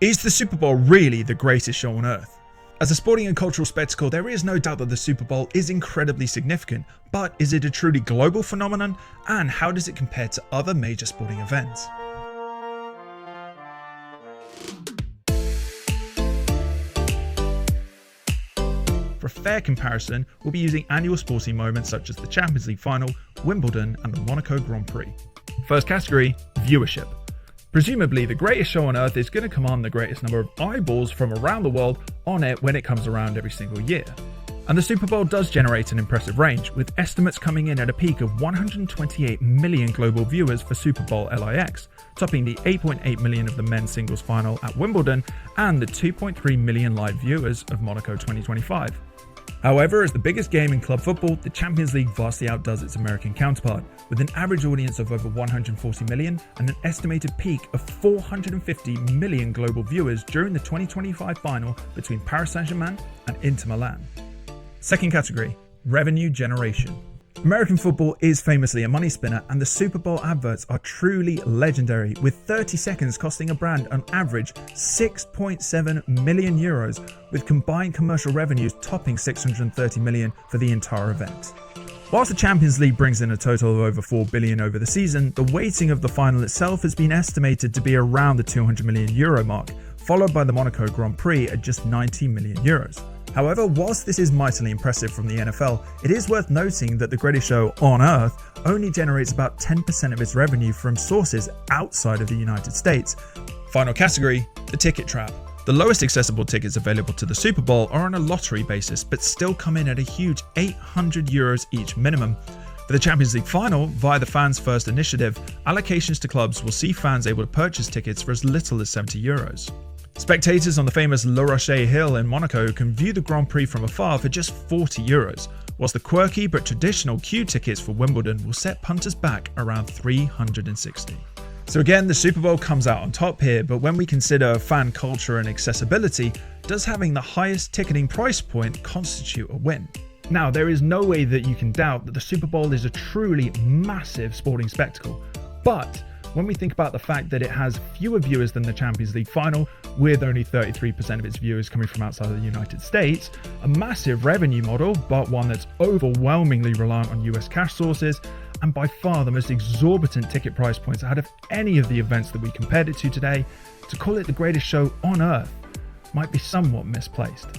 Is the Super Bowl really the greatest show on earth? As a sporting and cultural spectacle, there is no doubt that the Super Bowl is incredibly significant, but is it a truly global phenomenon? And how does it compare to other major sporting events? For a fair comparison, we'll be using annual sporting moments such as the Champions League final, Wimbledon, and the Monaco Grand Prix. First category, viewership. Presumably, the greatest show on earth is going to command the greatest number of eyeballs from around the world on it when it comes around every single year. And the Super Bowl does generate an impressive range, with estimates coming in at a peak of 128 million global viewers for Super Bowl LIX, topping the 8.8 million of the men's singles final at Wimbledon and the 2.3 million live viewers of Monaco 2025. However, as the biggest game in club football, the Champions League vastly outdoes its American counterpart, with an average audience of over 140 million and an estimated peak of 450 million global viewers during the 2025 final between Paris Saint-Germain and Inter Milan. Second category, revenue generation. American football is famously a money spinner, and the Super Bowl adverts are truly legendary, with 30 seconds costing a brand on average 6.7 million euros, with combined commercial revenues topping 630 million for the entire event. Whilst the Champions League brings in a total of over 4 billion over the season, the weighting of the final itself has been estimated to be around the 200 million euro mark, followed by the Monaco Grand Prix at just 90 million euros. However, whilst this is mightily impressive from the NFL, it is worth noting that the greatest show on earth only generates about 10% of its revenue from sources outside of the United States. Final category, the ticket trap. The lowest accessible tickets available to the Super Bowl are on a lottery basis, but still come in at a huge 800 euros each minimum. For the Champions League final, via the Fans First initiative, allocations to clubs will see fans able to purchase tickets for as little as 70 euros. Spectators on the famous Le Rocher Hill in Monaco can view the Grand Prix from afar for just 40 euros, whilst the quirky but traditional queue tickets for Wimbledon will set punters back around 360. So again, the Super Bowl comes out on top here, but when we consider fan culture and accessibility, does having the highest ticketing price point constitute a win? Now, there is no way that you can doubt that the Super Bowl is a truly massive sporting spectacle, but when we think about the fact that it has fewer viewers than the Champions League final, with only 33% of its viewers coming from outside of the United States, a massive revenue model, but one that's overwhelmingly reliant on US cash sources, and by far the most exorbitant ticket price points out of any of the events that we compared it to today, to call it the greatest show on earth might be somewhat misplaced.